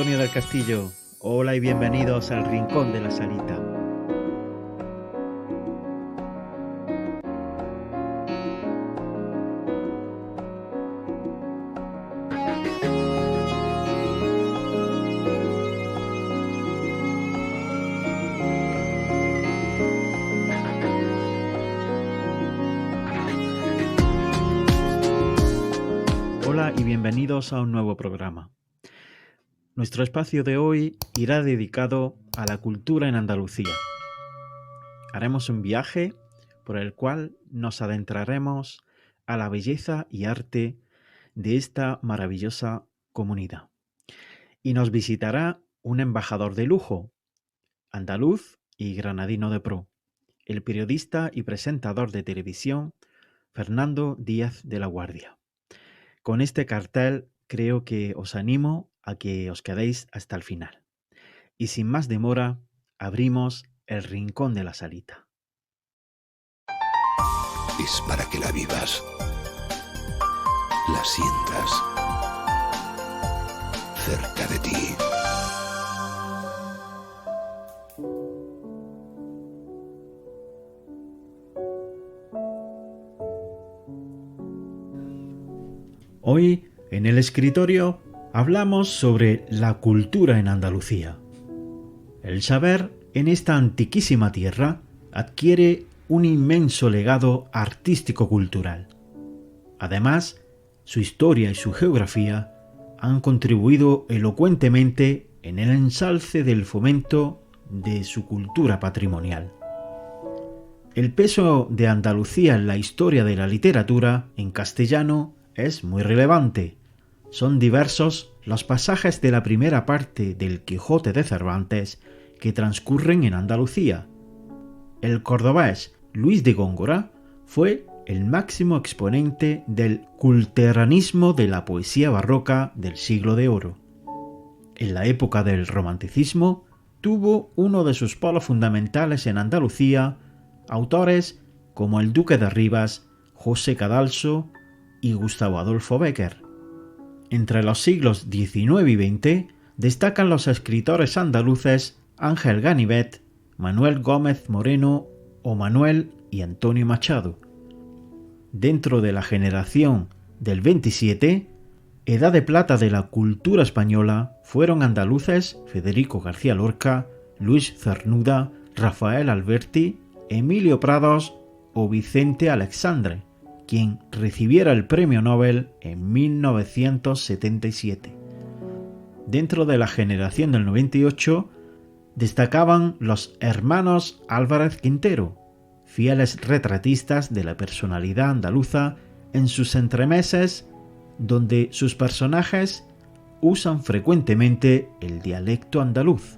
Antonio del Castillo. Hola y bienvenidos al Rincón de la Salita. Hola y bienvenidos a un nuevo programa. Nuestro espacio de hoy irá dedicado a la cultura en Andalucía. Haremos un viaje por el cual nos adentraremos a la belleza y arte de esta maravillosa comunidad. Y nos visitará un embajador de lujo, andaluz y granadino de pro, el periodista y presentador de televisión Fernando Díaz de la Guardia. Con este cartel creo que os animo a que os quedéis hasta el final. Y sin más demora, abrimos el Rincón de la Salita. Es para que la vivas, la sientas cerca de ti. Hoy, en el escritorio, hablamos sobre la cultura en Andalucía. El saber en esta antiquísima tierra adquiere un inmenso legado artístico-cultural. Además, su historia y su geografía han contribuido elocuentemente en el ensalce del fomento de su cultura patrimonial. El peso de Andalucía en la historia de la literatura en castellano es muy relevante. Son diversos los pasajes de la primera parte del Quijote de Cervantes que transcurren en Andalucía. El cordobés Luis de Góngora fue el máximo exponente del culteranismo de la poesía barroca del Siglo de Oro. En la época del Romanticismo tuvo uno de sus polos fundamentales en Andalucía autores como el Duque de Rivas, José Cadalso y Gustavo Adolfo Bécquer. Entre los siglos XIX y XX destacan los escritores andaluces Ángel Ganivet, Manuel Gómez Moreno o Manuel y Antonio Machado. Dentro de la generación del 27, edad de plata de la cultura española, fueron andaluces Federico García Lorca, Luis Cernuda, Rafael Alberti, Emilio Prados o Vicente Alexandre, quien recibiera el premio Nobel en 1977. Dentro de la generación del 98 destacaban los hermanos Álvarez Quintero, fieles retratistas de la personalidad andaluza en sus entremeses, donde sus personajes usan frecuentemente el dialecto andaluz.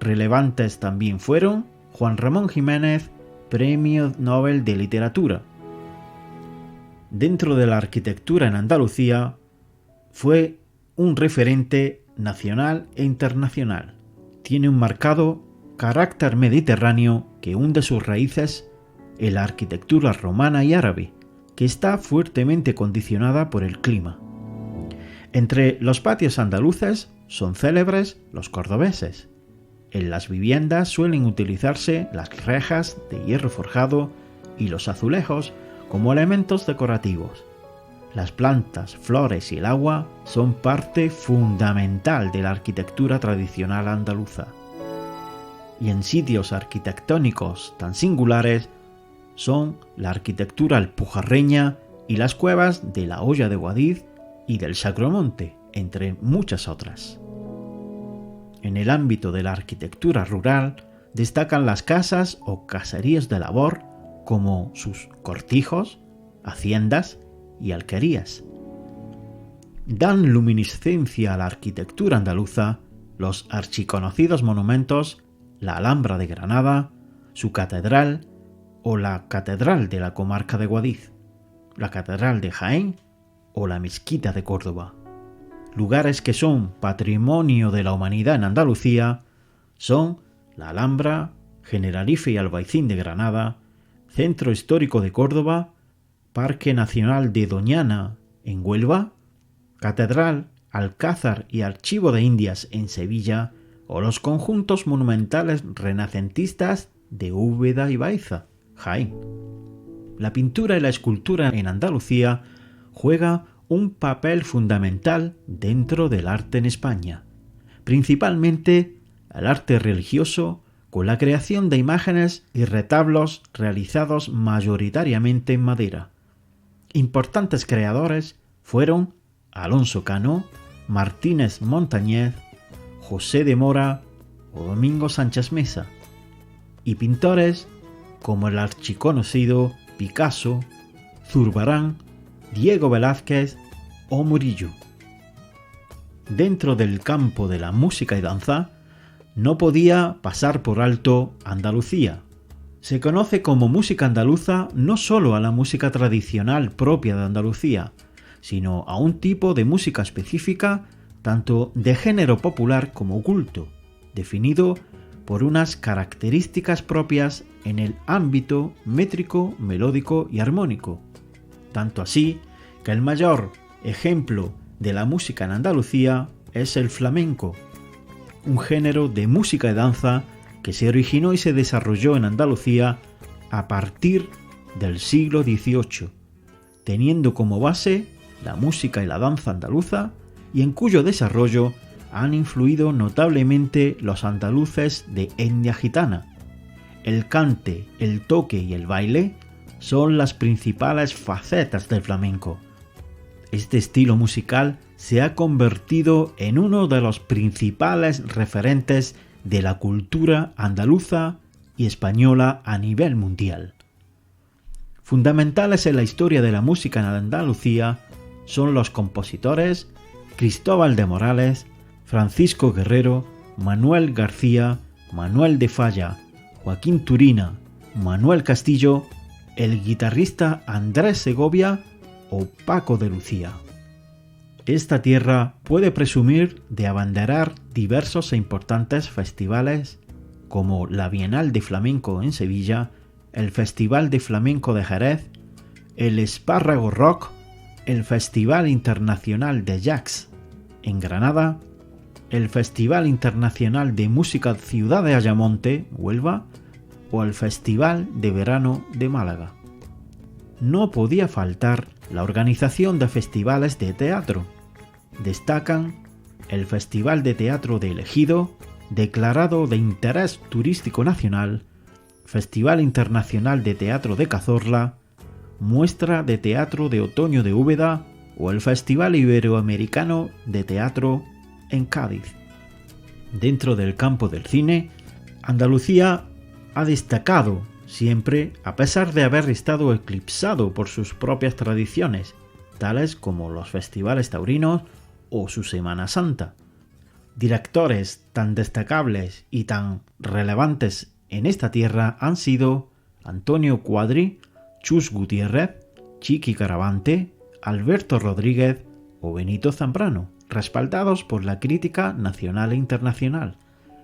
Relevantes también fueron Juan Ramón Jiménez, Premio Nobel de Literatura. Dentro de la arquitectura en Andalucía, fue un referente nacional e internacional. Tiene un marcado carácter mediterráneo que hunde sus raíces en la arquitectura romana y árabe, que está fuertemente condicionada por el clima. Entre los patios andaluces son célebres los cordobeses. En las viviendas suelen utilizarse las rejas de hierro forjado y los azulejos como elementos decorativos. Las plantas, flores y el agua son parte fundamental de la arquitectura tradicional andaluza. Y en sitios arquitectónicos tan singulares son la arquitectura alpujarreña y las cuevas de la Hoya de Guadix y del Sacromonte, entre muchas otras. En el ámbito de la arquitectura rural destacan las casas o caseríos de labor como sus cortijos, haciendas y alquerías. Dan luminiscencia a la arquitectura andaluza los archiconocidos monumentos la Alhambra de Granada, su catedral o la Catedral de la comarca de Guadix, la Catedral de Jaén o la Mezquita de Córdoba. Lugares que son patrimonio de la humanidad en Andalucía son la Alhambra, Generalife y Albaicín de Granada, Centro Histórico de Córdoba, Parque Nacional de Doñana en Huelva, Catedral, Alcázar y Archivo de Indias en Sevilla o los conjuntos monumentales renacentistas de Úbeda y Baeza, Jaén. La pintura y la escultura en Andalucía juega un papel fundamental dentro del arte en España, principalmente el arte religioso, con la creación de imágenes y retablos realizados mayoritariamente en madera. Importantes creadores fueron Alonso Cano, Martínez Montañez, José de Mora o Domingo Sánchez Mesa, y pintores como el archiconocido Picasso, Zurbarán, Diego Velázquez o Murillo. Dentro del campo de la música y danza, no podía pasar por alto Andalucía. Se conoce como música andaluza no solo a la música tradicional propia de Andalucía, sino a un tipo de música específica, tanto de género popular como culto, definido por unas características propias en el ámbito métrico, melódico y armónico. Tanto así que el mayor ejemplo de la música en Andalucía es el flamenco, un género de música y danza que se originó y se desarrolló en Andalucía a partir del siglo XVIII, teniendo como base la música y la danza andaluza, y en cuyo desarrollo han influido notablemente los andaluces de etnia gitana. El cante, el toque y el baile son las principales facetas del flamenco. Este estilo musical se ha convertido en uno de los principales referentes de la cultura andaluza y española a nivel mundial. Fundamentales en la historia de la música en Andalucía son los compositores Cristóbal de Morales, Francisco Guerrero, Manuel García, Manuel de Falla, Joaquín Turina, Manuel Castillo, el guitarrista Andrés Segovia o Paco de Lucía. Esta tierra puede presumir de abanderar diversos e importantes festivales como la Bienal de Flamenco en Sevilla, el Festival de Flamenco de Jerez, el Espárrago Rock, el Festival Internacional de Jazz en Granada, el Festival Internacional de Música Ciudad de Ayamonte, Huelva, o el Festival de Verano de Málaga. No podía faltar la organización de festivales de teatro. Destacan el Festival de Teatro de El Ejido, declarado de interés turístico nacional, Festival Internacional de Teatro de Cazorla, Muestra de Teatro de Otoño de Úbeda o el Festival Iberoamericano de Teatro en Cádiz. Dentro del campo del cine, Andalucía ha destacado siempre a pesar de haber estado eclipsado por sus propias tradiciones, tales como los festivales taurinos o su Semana Santa. Directores tan destacables y tan relevantes en esta tierra han sido Antonio Cuadri, Chus Gutiérrez, Chiqui Caravante, Alberto Rodríguez o Benito Zambrano, respaldados por la crítica nacional e internacional,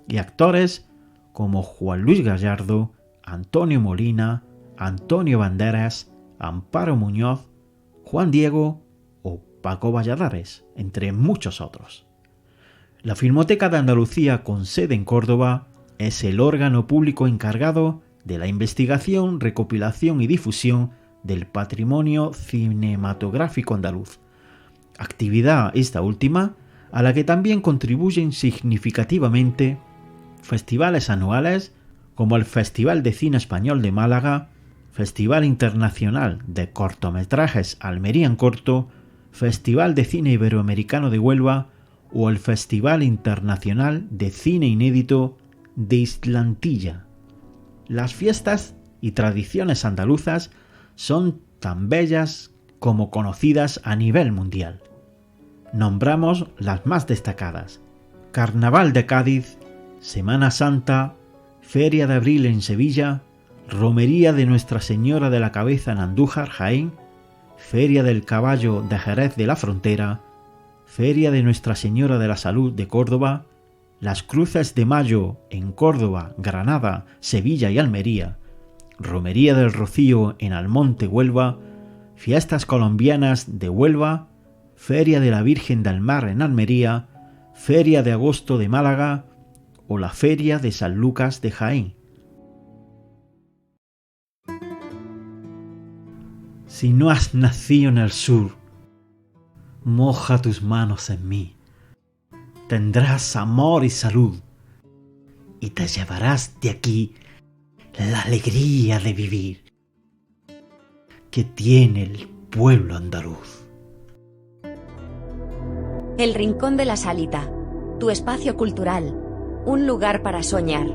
y actores como Juan Luis Gallardo, Antonio Molina, Antonio Banderas, Amparo Muñoz, Juan Diego o Paco Valladares, entre muchos otros. La Filmoteca de Andalucía, con sede en Córdoba, es el órgano público encargado de la investigación, recopilación y difusión del patrimonio cinematográfico andaluz, actividad esta última a la que también contribuyen significativamente festivales anuales como el Festival de Cine Español de Málaga, Festival Internacional de Cortometrajes Almería en Corto, Festival de Cine Iberoamericano de Huelva o el Festival Internacional de Cine Inédito de Islantilla. Las fiestas y tradiciones andaluzas son tan bellas como conocidas a nivel mundial. Nombramos las más destacadas: Carnaval de Cádiz, Semana Santa, Feria de Abril en Sevilla, Romería de Nuestra Señora de la Cabeza en Andújar, Jaén, Feria del Caballo de Jerez de la Frontera, Feria de Nuestra Señora de la Salud de Córdoba, las Cruces de Mayo en Córdoba, Granada, Sevilla y Almería, Romería del Rocío en Almonte, Huelva, Fiestas Colombianas de Huelva, Feria de la Virgen del Mar en Almería, Feria de Agosto de Málaga o la Feria de San Lucas de Jaén. Si no has nacido en el sur, moja tus manos en mí. Tendrás amor y salud, y te llevarás de aquí la alegría de vivir que tiene el pueblo andaluz. El Rincón de la Salita, tu espacio cultural, un lugar para soñar.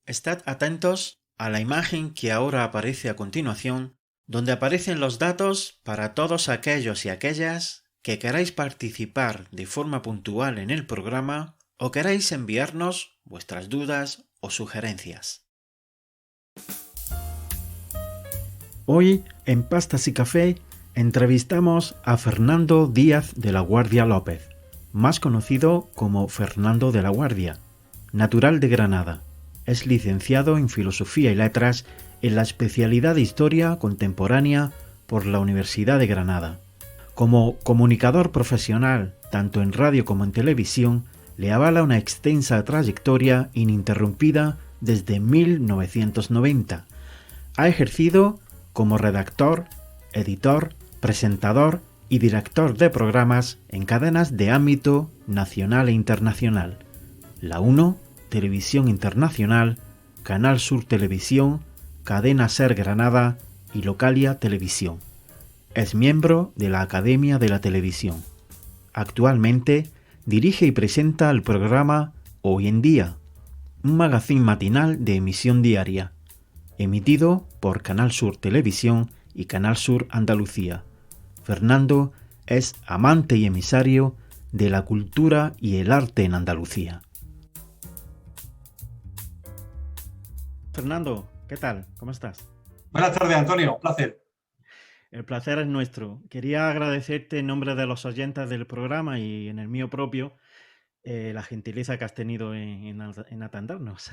Estad atentos a la imagen que ahora aparece a continuación, donde aparecen los datos para todos aquellos y aquellas que queráis participar de forma puntual en el programa o queráis enviarnos vuestras dudas o sugerencias. Hoy, en Pastas y Café, entrevistamos a Fernando Díaz de la Guardia López, más conocido como Fernando de la Guardia, natural de Granada. Es licenciado en Filosofía y Letras en la especialidad de Historia Contemporánea por la Universidad de Granada. Como comunicador profesional, tanto en radio como en televisión, le avala una extensa trayectoria ininterrumpida desde 1990. Ha ejercido como redactor, editor, presentador y director de programas en cadenas de ámbito nacional e internacional. La 1, Televisión Internacional, Canal Sur Televisión, Cadena Ser Granada y Localia Televisión. Es miembro de la Academia de la Televisión. Actualmente dirige y presenta el programa Hoy en Día, un magazín matinal de emisión diaria, emitido por Canal Sur Televisión y Canal Sur Andalucía. Fernando es amante y emisario de la cultura y el arte en Andalucía. Fernando, ¿qué tal? ¿Cómo estás? Buenas tardes, Antonio. Un placer. El placer es nuestro. Quería agradecerte en nombre de los oyentes del programa y en el mío propio la gentileza que has tenido en atendernos.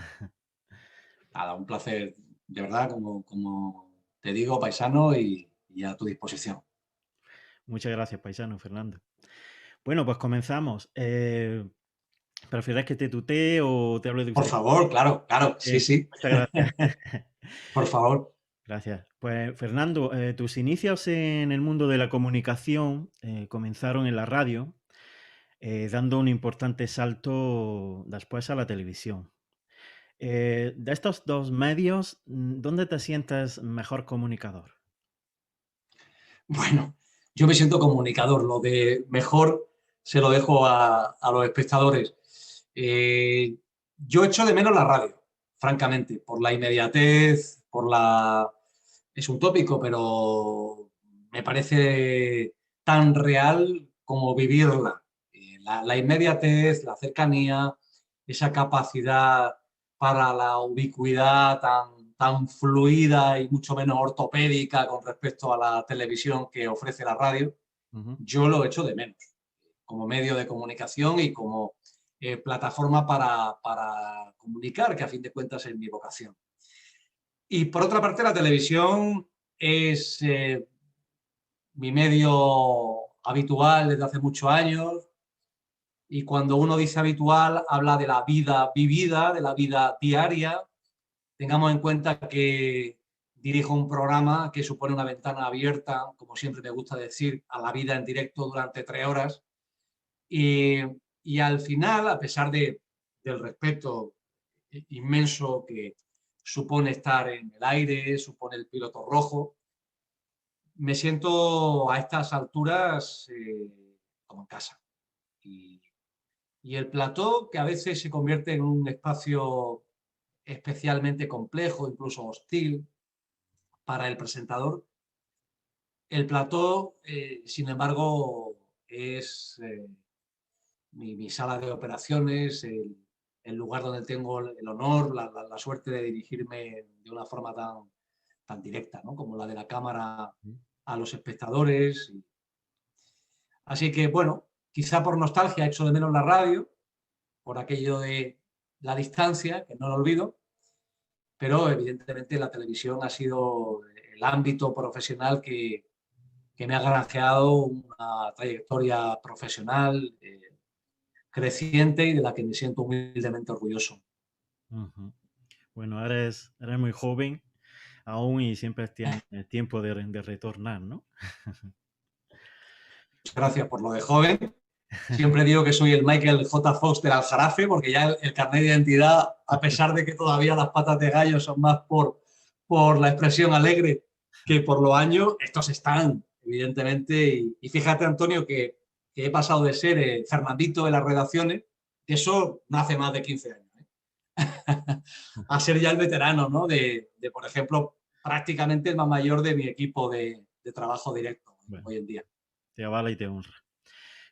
Nada, un placer, de verdad, como te digo, paisano y a tu disposición. Muchas gracias, paisano Fernando. Bueno, pues comenzamos. ¿Prefieres que te tutee o te hable de usted? Por favor, claro, sí, sí. Muchas gracias. Por favor. Gracias. Pues Fernando, tus inicios en el mundo de la comunicación comenzaron en la radio, dando un importante salto después a la televisión. De estos dos medios, ¿dónde te sientes mejor comunicador? Bueno, yo me siento comunicador. Lo de mejor se lo dejo a los espectadores. Yo echo de menos la radio, francamente, por la inmediatez, Es un tópico, pero me parece tan real como vivirla. La inmediatez, la cercanía, esa capacidad para la ubicuidad tan fluida y mucho menos ortopédica con respecto a la televisión que ofrece la radio, yo lo echo de menos como medio de comunicación y como plataforma para comunicar, que a fin de cuentas es mi vocación. Y por otra parte, la televisión es mi medio habitual desde hace muchos años. Y cuando uno dice habitual, habla de la vida vivida, de la vida diaria. Tengamos en cuenta que dirijo un programa que supone una ventana abierta, como siempre me gusta decir, a la vida en directo durante 3 horas. Y al final, a pesar del respeto inmenso que supone estar en el aire, supone el piloto rojo, me siento a estas alturas como en casa. Y el plató, que a veces se convierte en un espacio especialmente complejo, incluso hostil para el presentador, el plató, sin embargo, es mi sala de operaciones, el lugar donde tengo el honor, la suerte de dirigirme de una forma tan directa, ¿no? Como la de la cámara a los espectadores. Así que, bueno, quizá por nostalgia echo de menos la radio, por aquello de la distancia, que no lo olvido, pero evidentemente la televisión ha sido el ámbito profesional que que me ha granjeado una trayectoria profesional creciente y de la que me siento humildemente orgulloso. Ujú. Bueno, eres muy joven aún y siempre tienes tiempo de retornar, ¿no? Muchas gracias por lo de joven. Siempre digo que soy el Michael J. Fox del Aljarafe, porque ya el carnet de identidad, a pesar de que todavía las patas de gallo son más por la expresión alegre que por los años, estos están, evidentemente. Y fíjate, Antonio, que he pasado de ser el Fernandito de las redacciones, que eso no hace más de 15 años, a ser ya el veterano, ¿no? Por ejemplo, prácticamente el más mayor de mi equipo de trabajo directo Bueno, hoy en día. te avala y te honra.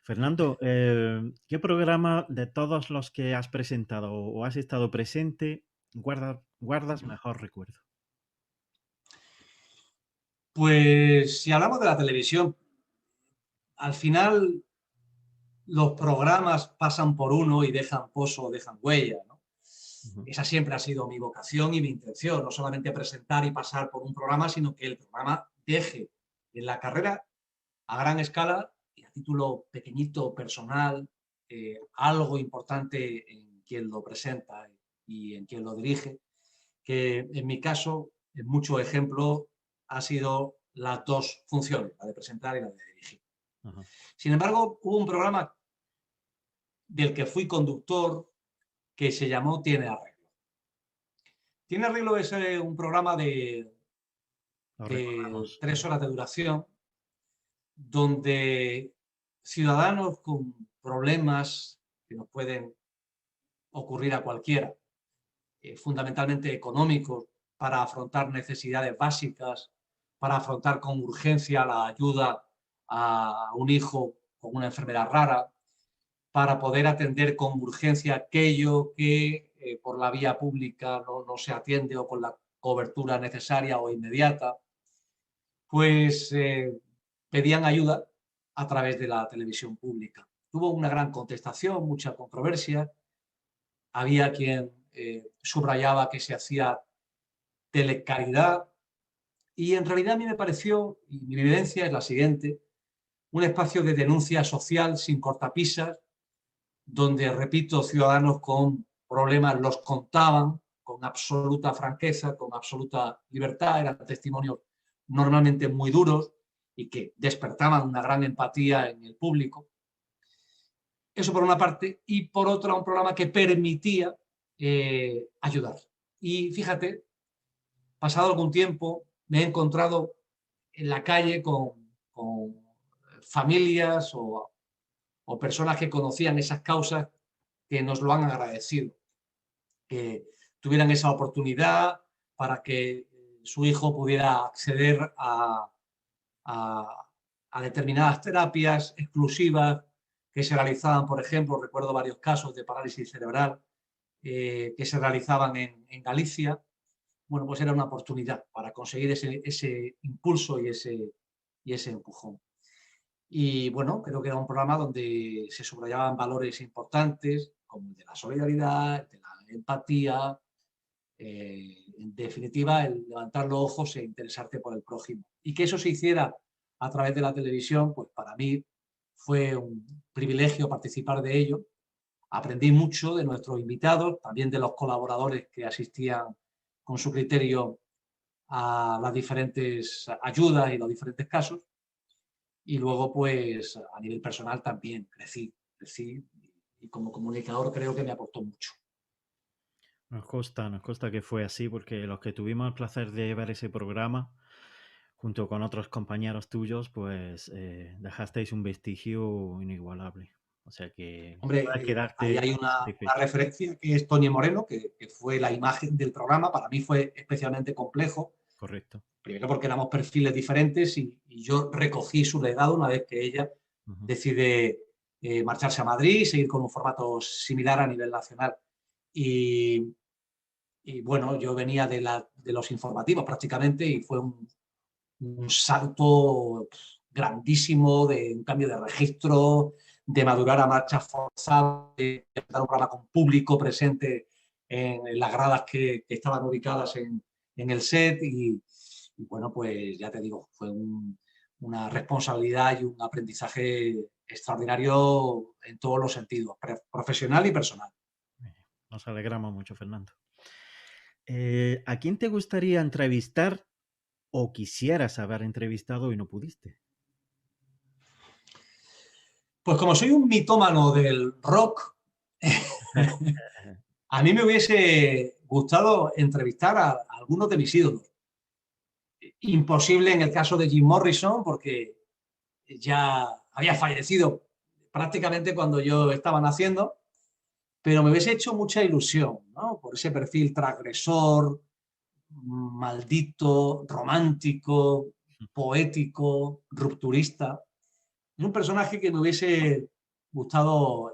Fernando, ¿qué programa de todos los que has presentado o has estado presente guardas mejor recuerdo? Pues si hablamos de la televisión, al final los programas pasan por uno y dejan pozo, dejan huella, ¿no? Ujú. Esa siempre ha sido mi vocación y mi intención, no solamente presentar y pasar por un programa, sino que el programa deje en la carrera a gran escala y a título pequeñito, personal, algo importante en quien lo presenta y en quien lo dirige, que en mi caso, en muchos ejemplos, ha sido las dos funciones, la de presentar y la de dirigir. Ajá. Sin embargo, hubo un programa del que fui conductor que se llamó Tiene Arreglo. Tiene Arreglo es un programa Lo de recordamos. 3 horas de duración donde ciudadanos con problemas que nos pueden ocurrir a cualquiera, fundamentalmente económicos, para afrontar necesidades básicas, para afrontar con urgencia la ayuda a un hijo con una enfermedad rara, para poder atender con urgencia aquello que por la vía pública no se atiende o con la cobertura necesaria o inmediata, pues pedían ayuda a través de la televisión pública. Tuvo una gran contestación, mucha controversia. Había quien subrayaba que se hacía telecaridad y en realidad a mí me pareció, y mi vivencia es la siguiente, un espacio de denuncia social sin cortapisas, donde, repito, ciudadanos con problemas los contaban con absoluta franqueza, con absoluta libertad, eran testimonios normalmente muy duros y que despertaban una gran empatía en el público. Eso por una parte, y por otra un programa que permitía ayudar. Y fíjate, pasado algún tiempo, me he encontrado en la calle con familias o personas que conocían esas causas que nos lo han agradecido, que tuvieran esa oportunidad para que su hijo pudiera acceder a determinadas terapias exclusivas que se realizaban, por ejemplo, recuerdo varios casos de parálisis cerebral que se realizaban en Galicia. Bueno, pues era una oportunidad para conseguir ese impulso y ese empujón. Y bueno, creo que era un programa donde se subrayaban valores importantes, como el de la solidaridad, el de la empatía, en definitiva, el levantar los ojos e interesarte por el prójimo. Y que eso se hiciera a través de la televisión, pues para mí fue un privilegio participar de ello. Aprendí mucho de nuestros invitados, también de los colaboradores que asistían con su criterio a las diferentes ayudas y los diferentes casos. Y luego, pues, a nivel personal también crecí y como comunicador creo que me aportó mucho. Nos consta que fue así porque los que tuvimos el placer de ver ese programa, junto con otros compañeros tuyos, pues dejasteis un vestigio inigualable. O sea que Hombre, puedes ahí quedarte hay una satisfecho. referencia que es Tony Moreno, que fue la imagen del programa. Para mí fue especialmente complejo, Correcto. primero porque éramos perfiles diferentes y yo recogí su legado una vez que ella Ujú. decide marcharse a Madrid y seguir con un formato similar a nivel nacional. Y, y bueno, yo venía de los informativos prácticamente y fue un salto grandísimo, de un cambio de registro, de madurar a marcha forzada, de dar un programa con público presente en las gradas que estaban ubicadas en el set y bueno, pues ya te digo, fue una responsabilidad y un aprendizaje extraordinario en todos los sentidos, profesional y personal. Nos alegramos mucho, Fernando. ¿A quién te gustaría entrevistar o quisieras haber entrevistado y no pudiste? Pues como soy un mitómano del rock, a mí me hubiese gustado entrevistar a algunos de mis ídolos. Imposible en el caso de Jim Morrison, porque ya había fallecido prácticamente cuando yo estaba naciendo, pero me hubiese hecho mucha ilusión, ¿no? Por ese perfil transgresor, maldito, romántico, poético, rupturista. Es un personaje que me hubiese gustado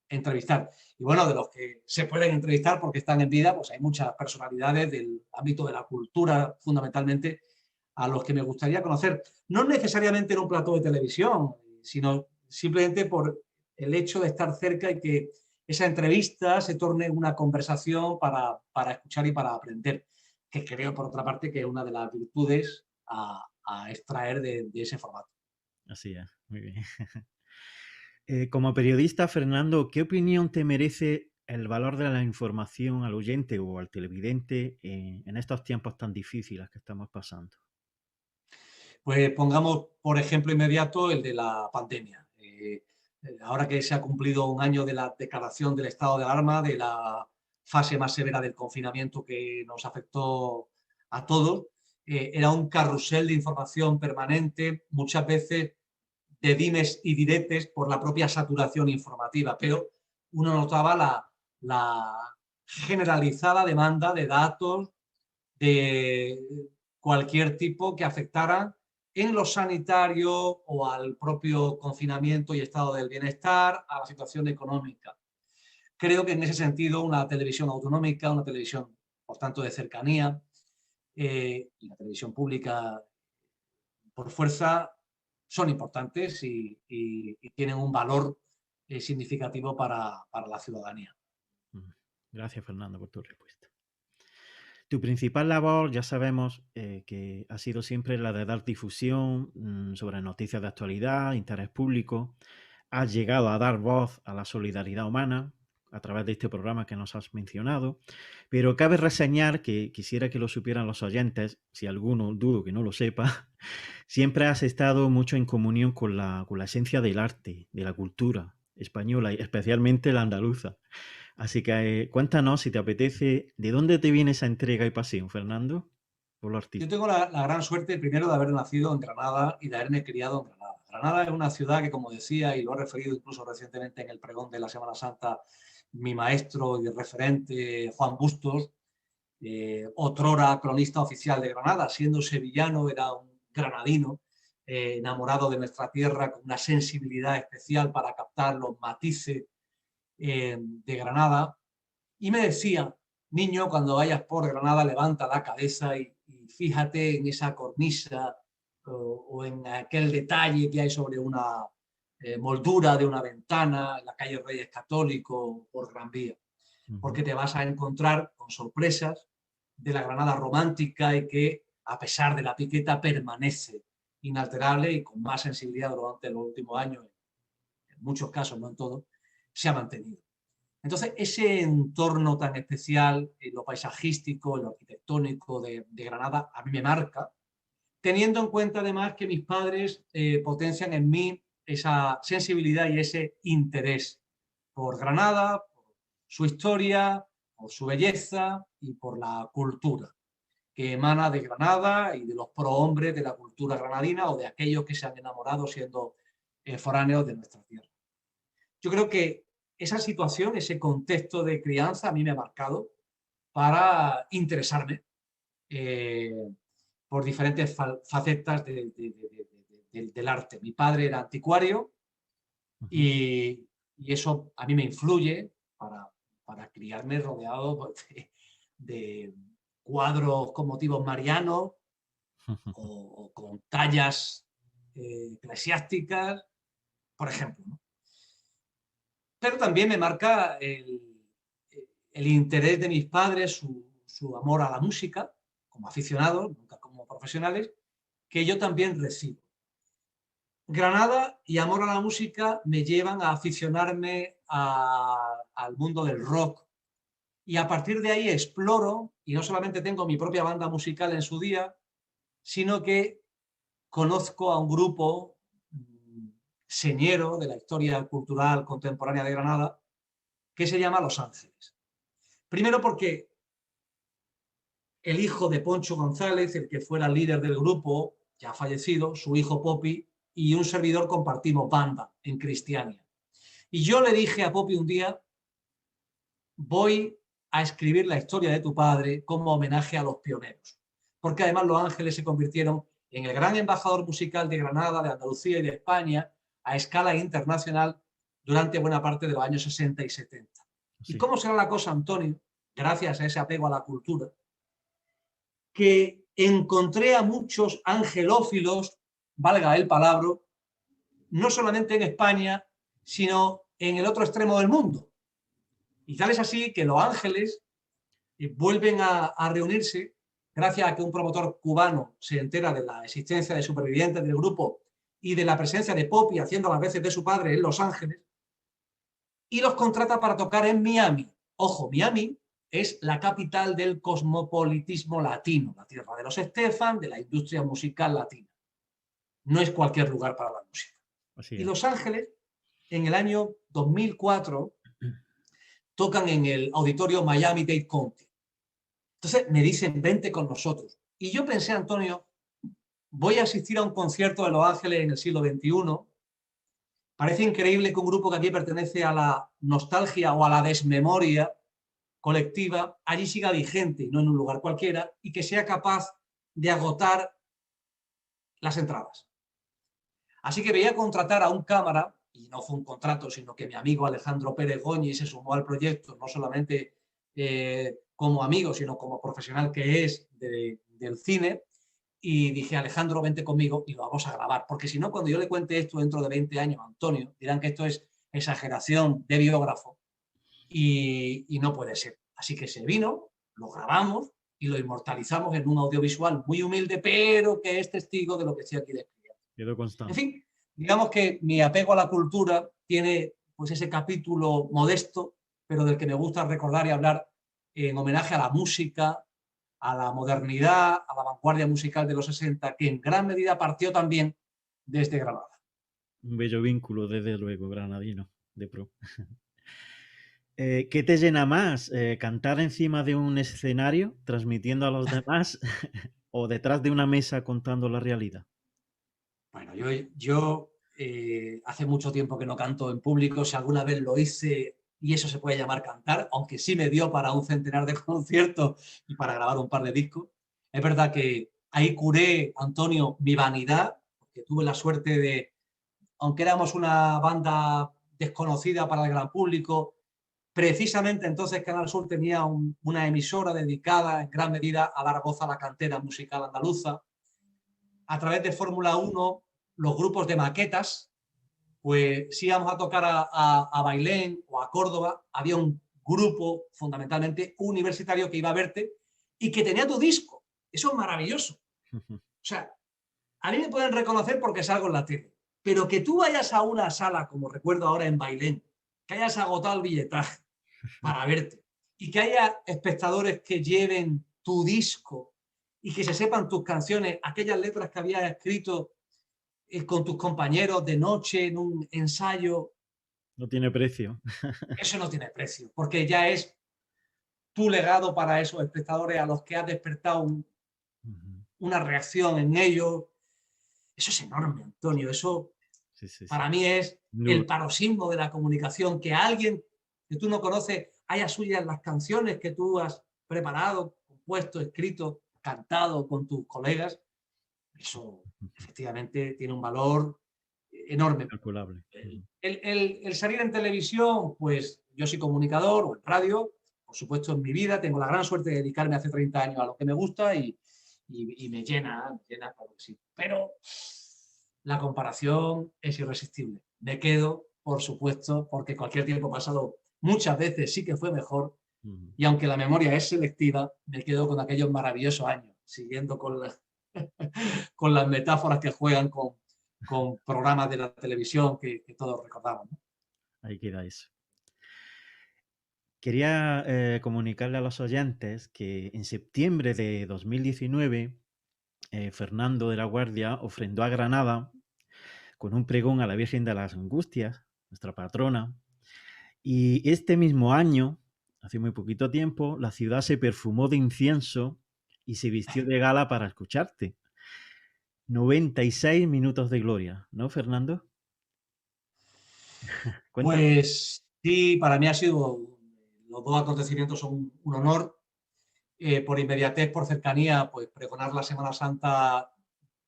entrevistar. Y bueno, de los que se pueden entrevistar porque están en vida, pues hay muchas personalidades del ámbito de la cultura, fundamentalmente, a los que me gustaría conocer. No necesariamente en un plató de televisión, sino simplemente por el hecho de estar cerca y que esa entrevista se torne una conversación para escuchar y para aprender, que creo, por otra parte, que es una de las virtudes a extraer de ese formato. Así es, muy bien. Como periodista, Fernando, ¿qué opinión te merece el valor de la información al oyente o al televidente en estos tiempos tan difíciles que estamos pasando? Pues pongamos, por ejemplo, inmediato el de la pandemia. Ahora que se ha cumplido un año de la declaración del estado de alarma, de la fase más severa del confinamiento que nos afectó a todos, era un carrusel de información permanente, muchas veces de dimes y diretes por la propia saturación informativa, pero uno notaba la generalizada demanda de datos de cualquier tipo que afectaran en lo sanitario o al propio confinamiento y estado del bienestar, a la situación económica. Creo que en ese sentido una televisión autonómica, una televisión, por tanto, de cercanía, y la televisión pública, por fuerza, son importantes y tienen un valor significativo para la ciudadanía. Gracias, Fernando, por tu respuesta. Tu principal labor, ya sabemos que ha sido siempre la de dar difusión sobre noticias de actualidad, interés público. Has llegado a dar voz a la solidaridad humana a través de este programa que nos has mencionado, pero cabe reseñar que quisiera que lo supieran los oyentes, si alguno dudo que no lo sepa, siempre has estado mucho en comunión con la esencia del arte, de la cultura española y especialmente la andaluza. Así que cuéntanos, si te apetece, ¿de dónde te viene esa entrega y pasión, Fernando, por lo Yo artístico? tengo la gran suerte, primero, de haber nacido en Granada y de haberme criado en Granada. Granada es una ciudad que, como decía, y lo he referido incluso recientemente en el pregón de la Semana Santa, mi maestro y referente, Juan Bustos, otrora cronista oficial de Granada, siendo sevillano, era un granadino, enamorado de nuestra tierra, con una sensibilidad especial para captar los matices de Granada. Y me decía: niño, cuando vayas por Granada, levanta la cabeza y fíjate en esa cornisa o en aquel detalle que hay sobre una moldura de una ventana en la calle Reyes Católicos por Gran Vía, porque te vas a encontrar con sorpresas de la Granada romántica y que, a pesar de la piqueta, permanece inalterable y con más sensibilidad durante los últimos años, en muchos casos, no en todos, se ha mantenido. Entonces, ese entorno tan especial, en lo paisajístico, en lo arquitectónico de Granada, a mí me marca, teniendo en cuenta además que mis padres potencian en mí esa sensibilidad y ese interés por Granada, por su historia, por su belleza y por la cultura que emana de Granada y de los prohombres de la cultura granadina o de aquellos que se han enamorado siendo foráneos de nuestra tierra. Yo creo que esa situación, ese contexto de crianza a mí me ha marcado para interesarme por diferentes facetas del arte. Mi padre era anticuario y eso a mí me influye para criarme rodeado de cuadros con motivos marianos o con tallas eclesiásticas, por ejemplo, ¿no? Pero también me marca el interés de mis padres, su amor a la música, como aficionados, nunca como profesionales, que yo también recibo. Granada y amor a la música me llevan a aficionarme al mundo del rock. Y a partir de ahí exploro, y no solamente tengo mi propia banda musical en su día, sino que conozco a un grupo señero de la historia cultural contemporánea de Granada que se llama Los Ángeles. Primero porque el hijo de Poncho González, el que fuera líder del grupo, ya fallecido, su hijo Popi, y un servidor compartimos banda en Cristiania. Y yo le dije a Popi un día, voy a escribir la historia de tu padre como homenaje a los pioneros. Porque además Los Ángeles se convirtieron en el gran embajador musical de Granada, de Andalucía y de España a escala internacional durante buena parte de los años 60 y 70. Sí. ¿Y cómo será la cosa, Antonio? Gracias a ese apego a la cultura, que encontré a muchos angelófilos, valga el palabra, no solamente en España, sino en el otro extremo del mundo. Y tal es así que Los Ángeles vuelven a reunirse gracias a que un promotor cubano se entera de la existencia de supervivientes del grupo y de la presencia de Popi haciendo las veces de su padre en Los Ángeles, y los contrata para tocar en Miami. Ojo, Miami es la capital del cosmopolitismo latino, la tierra de los Estefan, de la industria musical latina. No es cualquier lugar para la música. Y Los Ángeles, en el año 2004, tocan en el auditorio Miami-Dade County. Entonces me dicen, vente con nosotros. Y yo pensé, Antonio, voy a asistir a un concierto de Los Ángeles en el siglo XXI. Parece increíble que un grupo que aquí pertenece a la nostalgia o a la desmemoria colectiva allí siga vigente y no en un lugar cualquiera, y que sea capaz de agotar las entradas. Así que voy a contratar a un cámara, y no fue un contrato, sino que mi amigo Alejandro Pérez Goñi se sumó al proyecto, no solamente como amigo, sino como profesional que es del cine, y dije, Alejandro, vente conmigo y lo vamos a grabar, porque si no, cuando yo le cuente esto dentro de 20 años, Antonio, dirán que esto es exageración de biógrafo, y no puede ser. Así que se vino, lo grabamos y lo inmortalizamos en un audiovisual muy humilde, pero que es testigo de lo que estoy aquí describiendo. Quedó constante. En fin, digamos que mi apego a la cultura tiene pues ese capítulo modesto, pero del que me gusta recordar y hablar en homenaje a la música, a la modernidad, a la vanguardia musical de los 60, que en gran medida partió también desde Granada. Un bello vínculo, desde luego, granadino, de pro. ¿Qué te llena más? ¿Cantar encima de un escenario, transmitiendo a los demás, o detrás de una mesa contando la realidad? Bueno, yo hace mucho tiempo que no canto en público. Si alguna vez lo hice, y eso se puede llamar cantar, aunque sí me dio para un centenar de conciertos y para grabar un par de discos. Es verdad que ahí curé, Antonio, mi vanidad, porque tuve la suerte de, aunque éramos una banda desconocida para el gran público, precisamente entonces Canal Sur tenía una emisora dedicada en gran medida a dar voz a la cantera musical andaluza. A través de Fórmula 1, los grupos de maquetas, pues si íbamos a tocar a Bailén o a Córdoba, había un grupo fundamentalmente universitario que iba a verte y que tenía tu disco. Eso es maravilloso. O sea, a mí me pueden reconocer porque salgo en la tele, pero que tú vayas a una sala, como recuerdo ahora en Bailén, que hayas agotado el billetaje para verte y que haya espectadores que lleven tu disco y que se sepan tus canciones, aquellas letras que habías escrito con tus compañeros de noche en un ensayo. No tiene precio. Eso no tiene precio, porque ya es tu legado para esos espectadores a los que has despertado una reacción en ellos. Eso es enorme, Antonio. Eso para mí es el paroxismo de la comunicación, que alguien que tú no conoces haya suyas las canciones que tú has preparado, compuesto, escrito, cantado con tus colegas. Eso efectivamente tiene un valor enorme. Calculable. El salir en televisión, pues yo soy comunicador, o en radio, por supuesto en mi vida, tengo la gran suerte de dedicarme hace 30 años a lo que me gusta y me llena, claro que sí. Pero la comparación es irresistible. Me quedo, por supuesto, porque cualquier tiempo pasado muchas veces sí que fue mejor, y aunque la memoria es selectiva, me quedo con aquellos maravillosos años, siguiendo con las metáforas que juegan con programas de la televisión que todos recordamos, ¿no? Ahí queda eso. Quería comunicarle a los oyentes que en septiembre de 2019 Fernando de la Guardia ofrendó a Granada con un pregón a la Virgen de las Angustias, nuestra patrona, y este mismo año, hace muy poquito tiempo, la ciudad se perfumó de incienso y se vistió de gala para escucharte. 96 minutos de gloria, ¿no, Fernando? Cuéntame. Pues sí, para mí ha sido, los dos acontecimientos son un honor. Por inmediatez, por cercanía, pues pregonar la Semana Santa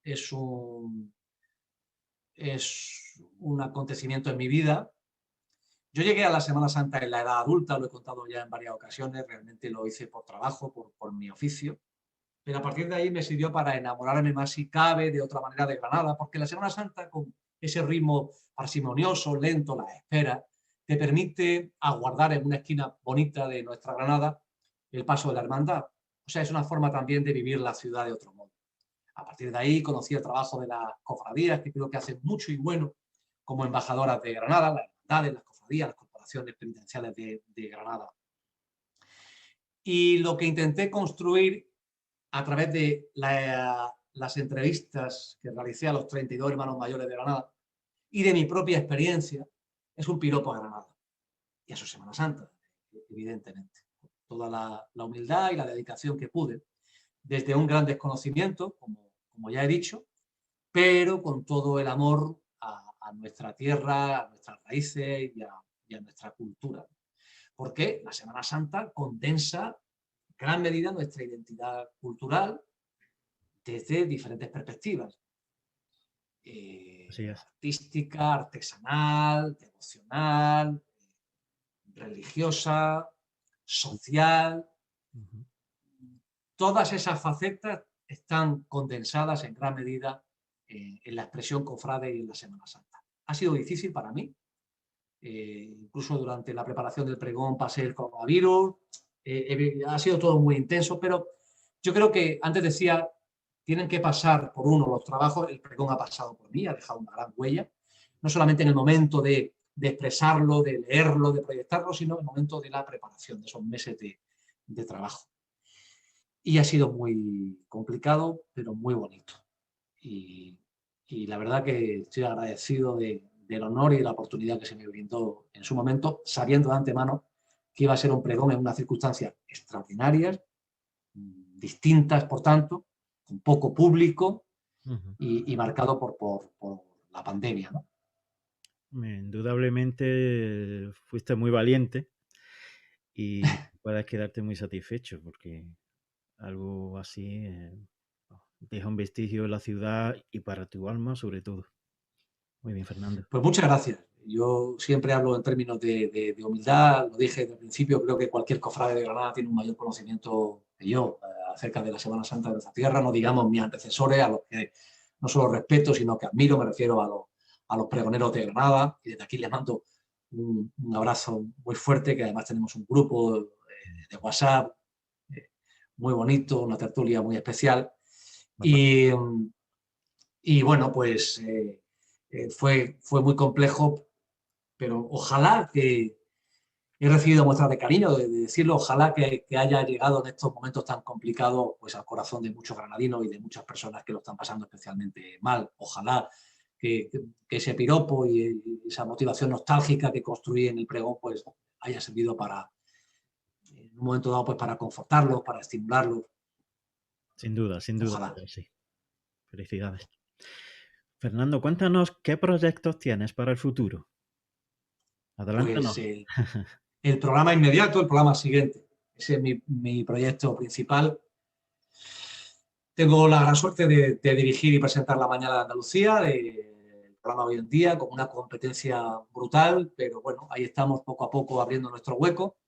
es un acontecimiento en mi vida. Yo llegué a la Semana Santa en la edad adulta, lo he contado ya en varias ocasiones, realmente lo hice por trabajo, por mi oficio, pero a partir de ahí me sirvió para enamorarme más si cabe de otra manera de Granada, porque la Semana Santa, con ese ritmo parsimonioso, lento, la espera, te permite aguardar en una esquina bonita de nuestra Granada el paso de la hermandad. O sea, es una forma también de vivir la ciudad de otro modo. A partir de ahí conocí el trabajo de las cofradías, que creo que hacen mucho y bueno como embajadoras de Granada, las hermandades, las cofradías, las corporaciones penitenciales de Granada. Y lo que intenté construir a través de las entrevistas que realicé a los 32 hermanos mayores de Granada y de mi propia experiencia, es un piropo a Granada y a su Semana Santa, evidentemente. Toda la humildad y la dedicación que pude, desde un gran desconocimiento, como ya he dicho, pero con todo el amor a nuestra tierra, a nuestras raíces y a nuestra cultura. Porque la Semana Santa condensa en gran medida nuestra identidad cultural desde diferentes perspectivas. Artística, artesanal, devocional, religiosa, social. Todas esas facetas están condensadas en gran medida en la expresión cofrade y en la Semana Santa. Ha sido difícil para mí. Incluso durante la preparación del pregón pasé el coronavirus. Ha sido todo muy intenso, pero yo creo que, antes decía, tienen que pasar por uno los trabajos. El pregón ha pasado por mí, ha dejado una gran huella, no solamente en el momento de expresarlo, de leerlo, de proyectarlo, sino en el momento de la preparación, de esos meses de trabajo. Y ha sido muy complicado, pero muy bonito. Y la verdad que estoy agradecido del honor y de la oportunidad que se me brindó en su momento, sabiendo de antemano que iba a ser un pregón en unas circunstancias extraordinarias, distintas, por tanto, con poco público y marcado por la pandemia, ¿no? Indudablemente fuiste muy valiente y puedes quedarte muy satisfecho porque algo así deja un vestigio en la ciudad y para tu alma sobre todo. Muy bien, Fernando. Pues muchas gracias. Yo siempre hablo en términos de humildad, lo dije desde el principio, creo que cualquier cofrade de Granada tiene un mayor conocimiento que yo acerca de la Semana Santa de nuestra tierra, no digamos mis antecesores, a los que no solo respeto, sino que admiro, me refiero a los pregoneros de Granada, y desde aquí les mando un abrazo muy fuerte, que además tenemos un grupo de WhatsApp muy bonito, una tertulia muy especial. Y bueno, pues fue muy complejo, pero ojalá que he recibido muestras de cariño, de decirlo, ojalá que haya llegado en estos momentos tan complicados pues al corazón de muchos granadinos y de muchas personas que lo están pasando especialmente mal. Ojalá que ese piropo y esa motivación nostálgica que construí en el pregón pues haya servido para, en un momento dado, pues para confortarlos, para estimularlos. Sin duda, Ojalá. sí. Felicidades. Fernando, cuéntanos qué proyectos tienes para el futuro. Adelántanos. Pues el programa inmediato, el programa siguiente. Ese es mi proyecto principal. Tengo la gran suerte de dirigir y presentar La Mañana de Andalucía, el programa Hoy en Día, con una competencia brutal, pero bueno, ahí estamos poco a poco abriendo nuestro hueco,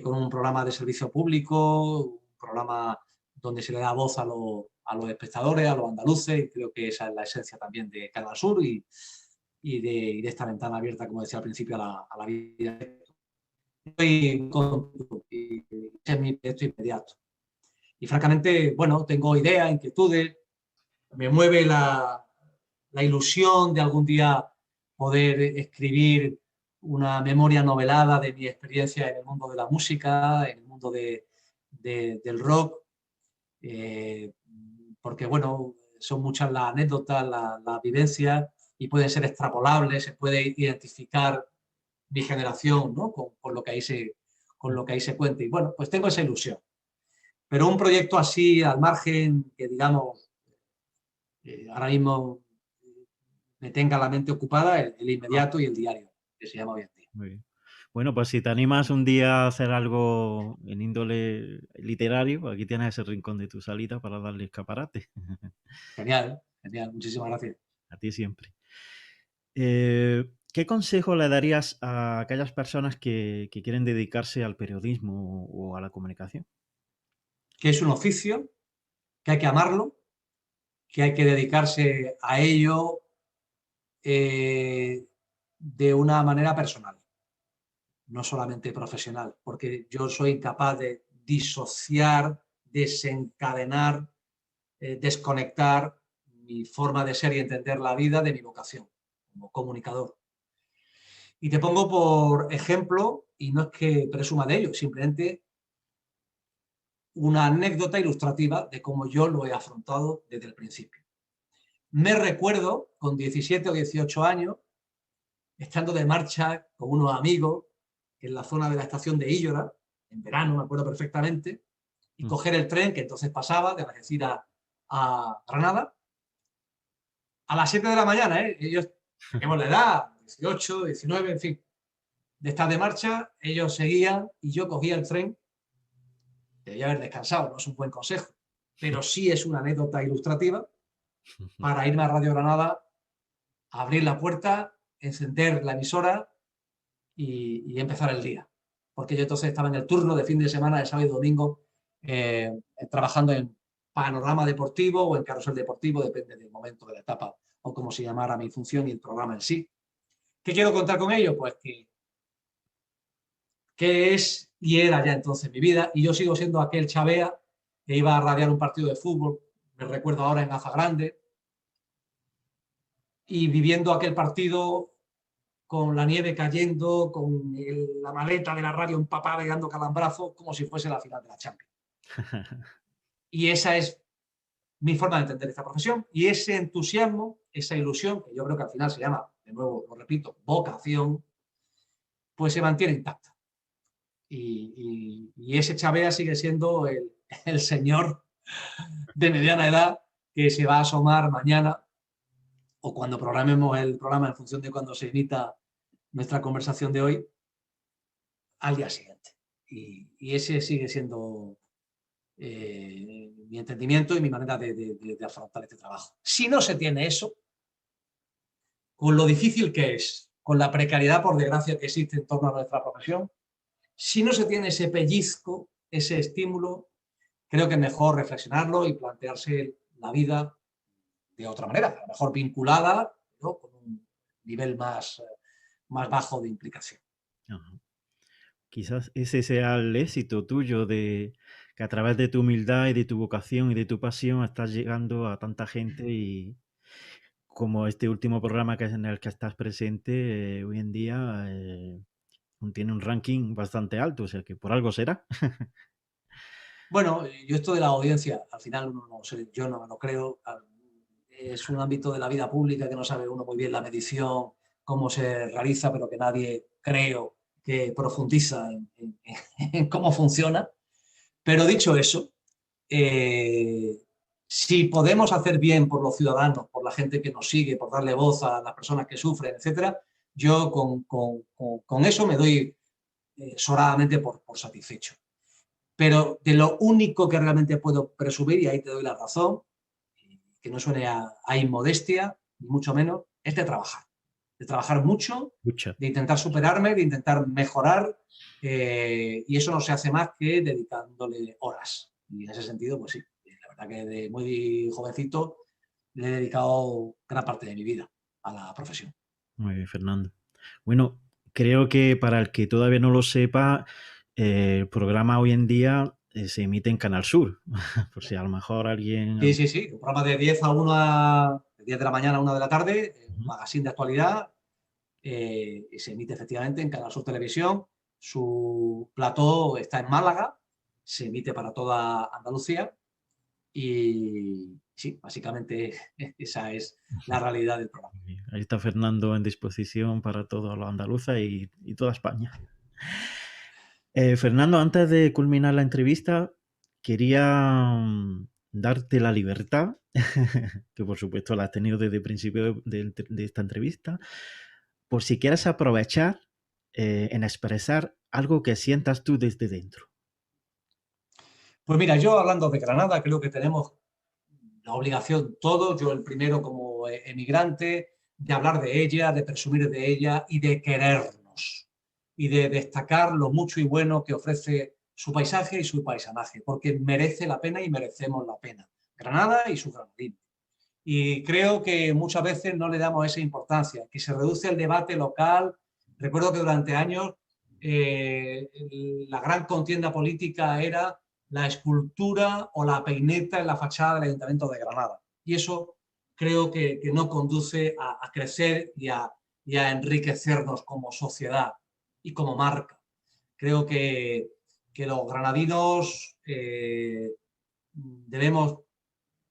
con un programa de servicio público, un programa donde se le da voz a los espectadores, a los andaluces, y creo que esa es la esencia también de Canal Sur y de esta ventana abierta, como decía al principio, a la vida. Estoy contento y ese es mi proyecto inmediato. Y francamente, bueno, tengo ideas, inquietudes, me mueve la ilusión de algún día poder escribir una memoria novelada de mi experiencia en el mundo de la música, en el mundo del rock, porque bueno, son muchas las anécdotas, las vivencias, y pueden ser extrapolables, se puede identificar mi generación, ¿no? con lo que ahí se cuenta. Y bueno, pues tengo esa ilusión. Pero un proyecto así, al margen, que digamos, ahora mismo me tenga la mente ocupada, el inmediato y el diario, que se llama hoy en día. Muy bien. Bueno, pues si te animas un día a hacer algo en índole literario, aquí tienes ese rincón de tu salita para darle escaparate. Genial, genial. Muchísimas gracias. A ti siempre. ¿Qué consejo le darías a aquellas personas que quieren dedicarse al periodismo o a la comunicación? Que es un oficio, que hay que amarlo, que hay que dedicarse a ello de una manera personal, no solamente profesional, porque yo soy incapaz de disociar, desencadenar, desconectar mi forma de ser y entender la vida de mi vocación como comunicador. Y te pongo por ejemplo, y no es que presuma de ello, simplemente una anécdota ilustrativa de cómo yo lo he afrontado desde el principio. Me recuerdo con 17 o 18 años, estando de marcha con unos amigos en la zona de la estación de Illora, en verano, me acuerdo perfectamente, y coger el tren que entonces pasaba de Algeciras a Granada a las 7 de la mañana. Ellos tenemos la edad, 18, 19, en fin, de estar de marcha, ellos seguían y yo cogía el tren. Debía haber descansado, no es un buen consejo, pero sí es una anécdota ilustrativa para irme a Radio Granada, abrir la puerta, encender la emisora y empezar el día. Porque yo entonces estaba en el turno de fin de semana, de sábado y domingo, trabajando en Panorama Deportivo o en Carrusel Deportivo, depende del momento de la etapa o cómo se llamara mi función y el programa en sí. ¿Qué quiero contar con ello? Pues que es y era ya entonces mi vida, y yo sigo siendo aquel chavea que iba a radiar un partido de fútbol, me recuerdo ahora en Aza Grande, y viviendo aquel partido con la nieve cayendo, con la maleta de la radio empapada y dando calambrazos, como si fuese la final de la Champions. Y esa es mi forma de entender esta profesión, y ese entusiasmo, esa ilusión, que yo creo que al final se llama, de nuevo, lo repito, vocación, pues se mantiene intacta. Y ese chavea sigue siendo el señor de mediana edad que se va a asomar mañana o cuando programemos el programa en función de cuando se emita nuestra conversación de hoy, al día siguiente. Y ese sigue siendo mi entendimiento y mi manera de afrontar este trabajo. Si no se tiene eso, con lo difícil que es, con la precariedad, por desgracia, que existe en torno a nuestra profesión, si no se tiene ese pellizco, ese estímulo, creo que es mejor reflexionarlo y plantearse la vida de otra manera, a lo mejor vinculada, ¿no?, con un nivel más bajo de implicación. Ajá. Quizás ese sea el éxito tuyo, de que a través de tu humildad y de tu vocación y de tu pasión estás llegando a tanta gente, y como este último programa en el que estás presente, hoy en día tiene un ranking bastante alto, o sea que por algo será. Bueno, yo esto de la audiencia, al final uno no sé, yo no me lo creo. Es un ámbito de la vida pública que no sabe uno muy bien la medición, cómo se realiza, pero que nadie, creo, que profundiza en cómo funciona. Pero dicho eso, si podemos hacer bien por los ciudadanos, por la gente que nos sigue, por darle voz a las personas que sufren, etcétera, yo con eso me doy sobradamente por satisfecho. Pero de lo único que realmente puedo presumir, y ahí te doy la razón, que no suene a inmodestia, ni mucho menos, es de trabajar mucho, Mucha. de intentar superarme, de intentar mejorar, y eso no se hace más que dedicándole horas. Y en ese sentido, pues sí, la verdad que de muy jovencito le he dedicado gran parte de mi vida a la profesión. Muy bien, Fernando. Bueno, creo que para el que todavía no lo sepa, el programa hoy en día se emite en Canal Sur, por si a lo mejor alguien... Sí, un programa de 10 a 1 de 10 de la mañana a 1 de la tarde, un Ujú. magazine de actualidad, y se emite efectivamente en Canal Sur Televisión. Su plató está en Málaga, se emite para toda Andalucía y sí, básicamente esa es la realidad del programa. Muy bien. Ahí está Fernando en disposición para todos los andaluces y toda España. Fernando, antes de culminar la entrevista, quería darte la libertad, que por supuesto la has tenido desde el principio de esta entrevista, por si quieres aprovechar en expresar algo que sientas tú desde dentro. Pues mira, yo hablando de Granada, creo que tenemos la obligación todos, yo el primero como emigrante, de hablar de ella, de presumir de ella y de querernos y de destacar lo mucho y bueno que ofrece su paisaje y su paisanaje, porque merece la pena y merecemos la pena. Granada y su granadino. Y creo que muchas veces no le damos esa importancia, que se reduce el debate local. Recuerdo que durante años la gran contienda política era la escultura o la peineta en la fachada del Ayuntamiento de Granada. Y eso creo que no conduce a crecer y a enriquecernos como sociedad y como marca. Creo que los granadinos debemos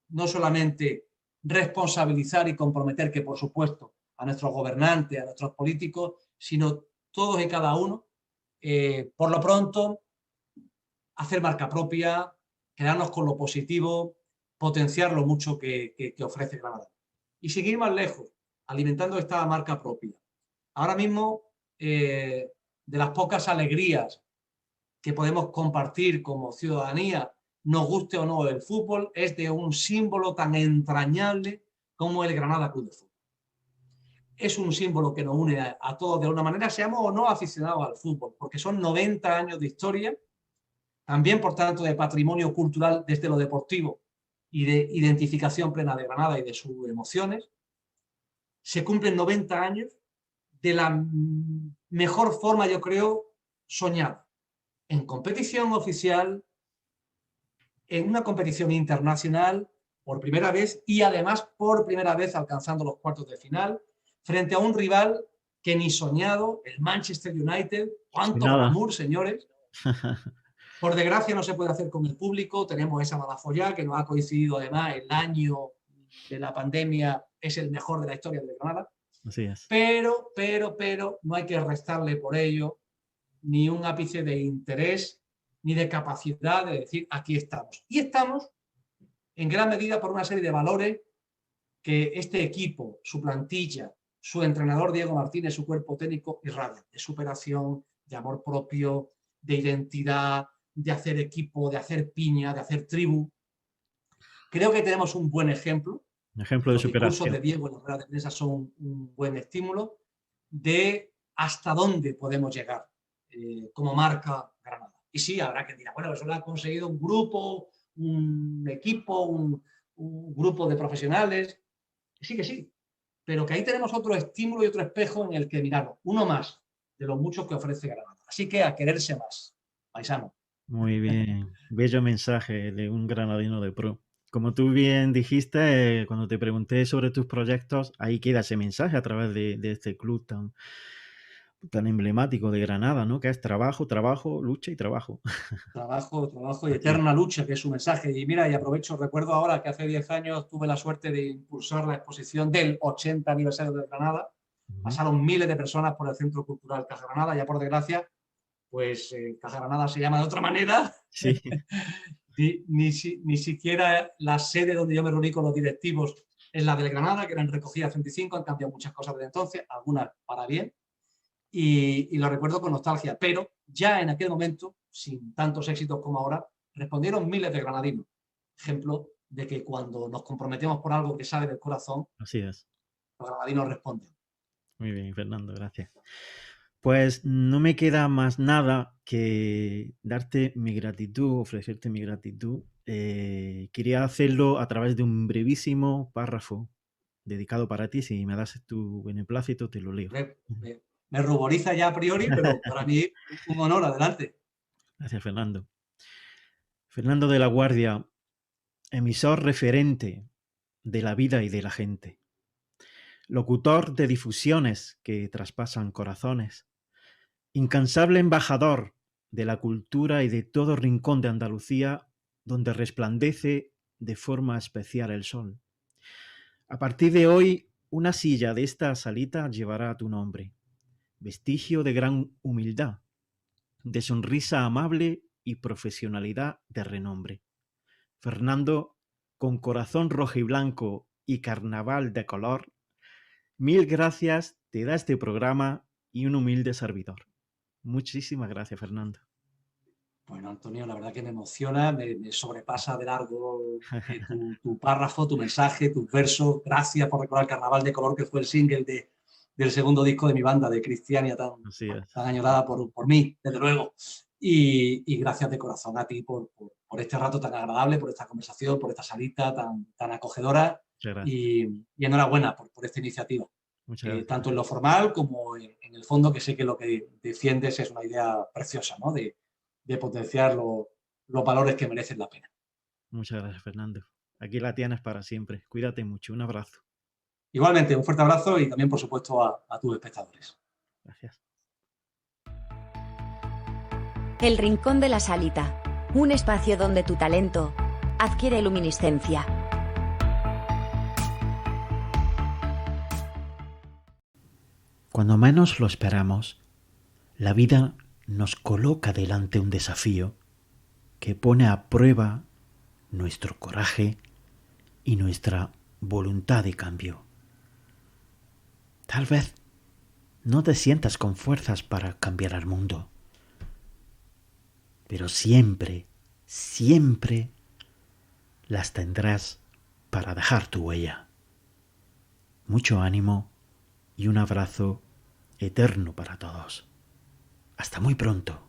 no solamente responsabilizar y comprometer, que por supuesto a nuestros gobernantes, a nuestros políticos, sino todos y cada uno, por lo pronto, hacer marca propia, quedarnos con lo positivo, potenciar lo mucho que ofrece Granada. Y seguir más lejos, alimentando esta marca propia. Ahora mismo, de las pocas alegrías que podemos compartir como ciudadanía, nos guste o no el fútbol, es de un símbolo tan entrañable como el Granada Club de Fútbol. Es un símbolo que nos une a todos de alguna manera, seamos o no aficionados al fútbol, porque son 90 años de historia, también por tanto de patrimonio cultural desde lo deportivo y de identificación plena de Granada y de sus emociones. Se cumplen 90 años de la mejor forma, yo creo, soñada, en competición oficial, en una competición internacional por primera vez y además por primera vez alcanzando los cuartos de final frente a un rival que ni soñado, el Manchester United. Sin ¡Cuánto nada. glamour, señores! Por desgracia no se puede hacer con el público, tenemos esa mala follá que nos ha coincidido además el año de la pandemia, es el mejor de la historia de Granada. Así es. Pero no hay que restarle por ello ni un ápice de interés ni de capacidad de decir aquí estamos. Y estamos en gran medida por una serie de valores que este equipo, su plantilla, su entrenador Diego Martínez, su cuerpo técnico irradian, de superación, de amor propio, de identidad, de hacer equipo, de hacer piña, de hacer tribu. Creo que tenemos un buen ejemplo. Un ejemplo de Los discursos superación. de Diego en las ruedas de prensa son un buen estímulo de hasta dónde podemos llegar como marca Granada. Y sí, habrá que decir, bueno, eso lo ha conseguido un grupo, un equipo, un grupo de profesionales. Sí que sí, pero que ahí tenemos otro estímulo y otro espejo en el que mirarlo. Uno más de los muchos que ofrece Granada. Así que a quererse más, paisano. Muy bien. Bello mensaje de un granadino de pro. Como tú bien dijiste, cuando te pregunté sobre tus proyectos, ahí queda ese mensaje a través de este club tan emblemático de Granada, ¿no? Que es trabajo, trabajo, lucha y trabajo. Trabajo y eterna lucha, que es su mensaje. Y mira, y aprovecho, recuerdo ahora que hace 10 años tuve la suerte de impulsar la exposición del 80 aniversario de Granada. Pasaron miles de personas por el Centro Cultural Caja Granada, ya por desgracia, pues Caja Granada se llama de otra manera. Sí. ni siquiera la sede donde yo me reuní con los directivos es la del Granada, que era en Recogida 35, han cambiado muchas cosas desde entonces, algunas para bien, y lo recuerdo con nostalgia, pero ya en aquel momento, sin tantos éxitos como ahora, respondieron miles de granadinos. Ejemplo de que cuando nos comprometemos por algo que sale del corazón, Así es. los granadinos responden. Muy bien, Fernando, gracias. Pues no me queda más nada que darte mi gratitud, ofrecerte mi gratitud. Quería hacerlo a través de un brevísimo párrafo dedicado para ti. Si me das tu beneplácito, te lo leo. Me ruboriza ya a priori, pero para mí un honor, adelante. Gracias, Fernando. Fernando de la Guardia, emisor referente de la vida y de la gente. locutor de difusiones que traspasan corazones, incansable embajador de la cultura y de todo rincón de Andalucía donde resplandece de forma especial el sol. A partir de hoy, una silla de esta salita llevará tu nombre, vestigio de gran humildad, de sonrisa amable y profesionalidad de renombre. Fernando, con corazón rojo y blanco y carnaval de color, mil gracias te da este programa y un humilde servidor. Muchísimas gracias, Fernando. Bueno, Antonio, la verdad que me emociona, me sobrepasa de largo tu párrafo, tu mensaje, tus versos. Gracias por recordar Carnaval de Color, que fue el single del segundo disco de mi banda, de Cristiania, tan añorada por mí, desde luego. Y gracias de corazón a ti por este rato tan agradable, por esta conversación, por esta salita tan acogedora. Y enhorabuena por esta iniciativa. Tanto en lo formal como en el fondo, que sé que lo que defiendes es una idea preciosa, ¿no? De potenciar los valores que merecen la pena. Muchas gracias, Fernando. Aquí la tienes para siempre. Cuídate mucho. Un abrazo. Igualmente, un fuerte abrazo y también, por supuesto, a tus espectadores. Gracias. El Rincón de la Salita. Un espacio donde tu talento adquiere luminiscencia. Cuando menos lo esperamos, la vida nos coloca delante un desafío que pone a prueba nuestro coraje y nuestra voluntad de cambio. Tal vez no te sientas con fuerzas para cambiar el mundo, pero siempre, siempre las tendrás para dejar tu huella. Mucho ánimo y un abrazo eterno para todos. Hasta muy pronto.